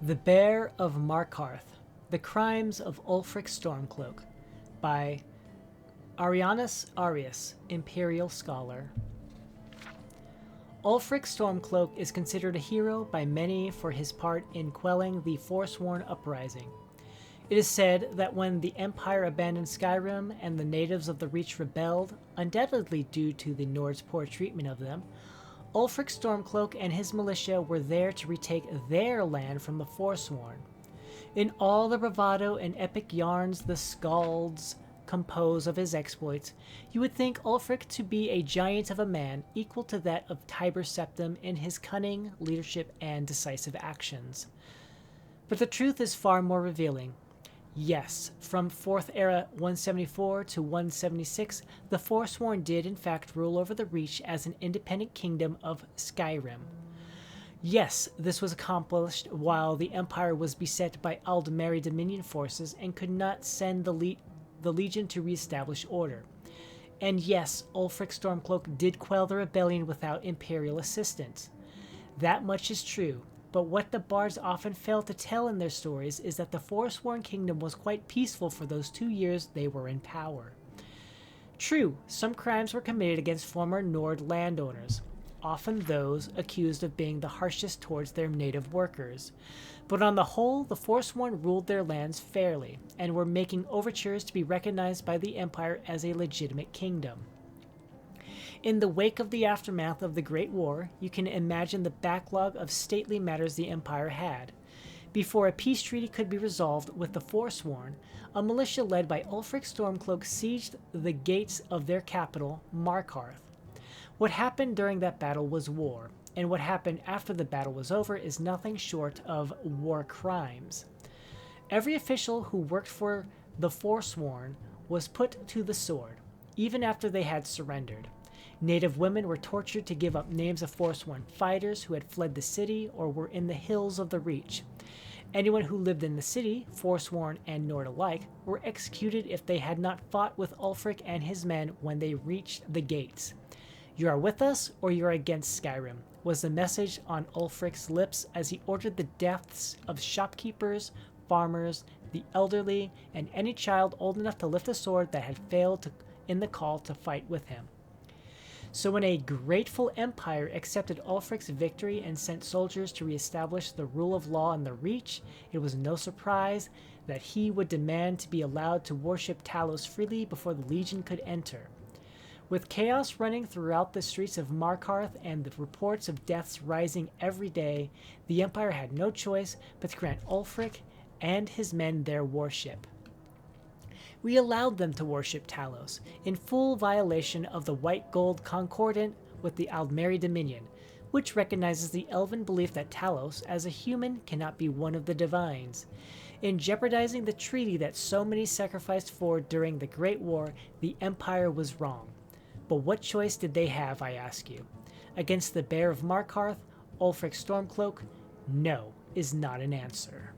The Bear of Markarth, The Crimes of Ulfric Stormcloak by Arianus Arius, Imperial Scholar. Ulfric Stormcloak is considered a hero by many for his part in quelling the Forsworn uprising. It is said that when the Empire abandoned Skyrim and the natives of the Reach rebelled, undoubtedly due to the Nords' poor treatment of them, Ulfric Stormcloak and his militia were there to retake their land from the Forsworn. In all the bravado and epic yarns the Skalds compose of his exploits, you would think Ulfric to be a giant of a man equal to that of Tiber Septim in his cunning, leadership, and decisive actions. But the truth is far more revealing. Yes, from 4th Era 174 to 176, the Forsworn did in fact rule over the Reach as an independent kingdom of Skyrim. Yes, this was accomplished while the Empire was beset by Aldmeri Dominion forces and could not send the Legion to reestablish order. And yes, Ulfric Stormcloak did quell the rebellion without Imperial assistance. That much is true. But what the bards often fail to tell in their stories is that the Forsworn kingdom was quite peaceful for those 2 years they were in power. True, some crimes were committed against former Nord landowners, often those accused of being the harshest towards their native workers. But on the whole, the Forsworn ruled their lands fairly, and were making overtures to be recognized by the Empire as a legitimate kingdom. In the wake of the aftermath of the Great War, you can imagine the backlog of stately matters the Empire had. Before a peace treaty could be resolved with the Forsworn, a militia led by Ulfric Stormcloak sieged the gates of their capital, Markarth. What happened during that battle was war, and what happened after the battle was over is nothing short of war crimes. Every official who worked for the Forsworn was put to the sword, even after they had surrendered. Native women were tortured to give up names of Forsworn fighters who had fled the city or were in the hills of the Reach. Anyone who lived in the city, Forsworn and Nord alike, were executed if they had not fought with Ulfric and his men when they reached the gates. "You are with us or you are against Skyrim," was the message on Ulfric's lips as he ordered the deaths of shopkeepers, farmers, the elderly, and any child old enough to lift a sword that had failed in the call to fight with him. So when a grateful empire accepted Ulfric's victory and sent soldiers to reestablish the rule of law in the Reach, it was no surprise that he would demand to be allowed to worship Talos freely before the Legion could enter. With chaos running throughout the streets of Markarth and the reports of deaths rising every day, the Empire had no choice but to grant Ulfric and his men their worship. We allowed them to worship Talos, in full violation of the White Gold Concordant with the Aldmeri Dominion, which recognizes the elven belief that Talos, as a human, cannot be one of the divines. In jeopardizing the treaty that so many sacrificed for during the Great War, the Empire was wrong. But what choice did they have, I ask you? Against the Bear of Markarth, Ulfric Stormcloak? No, is not an answer.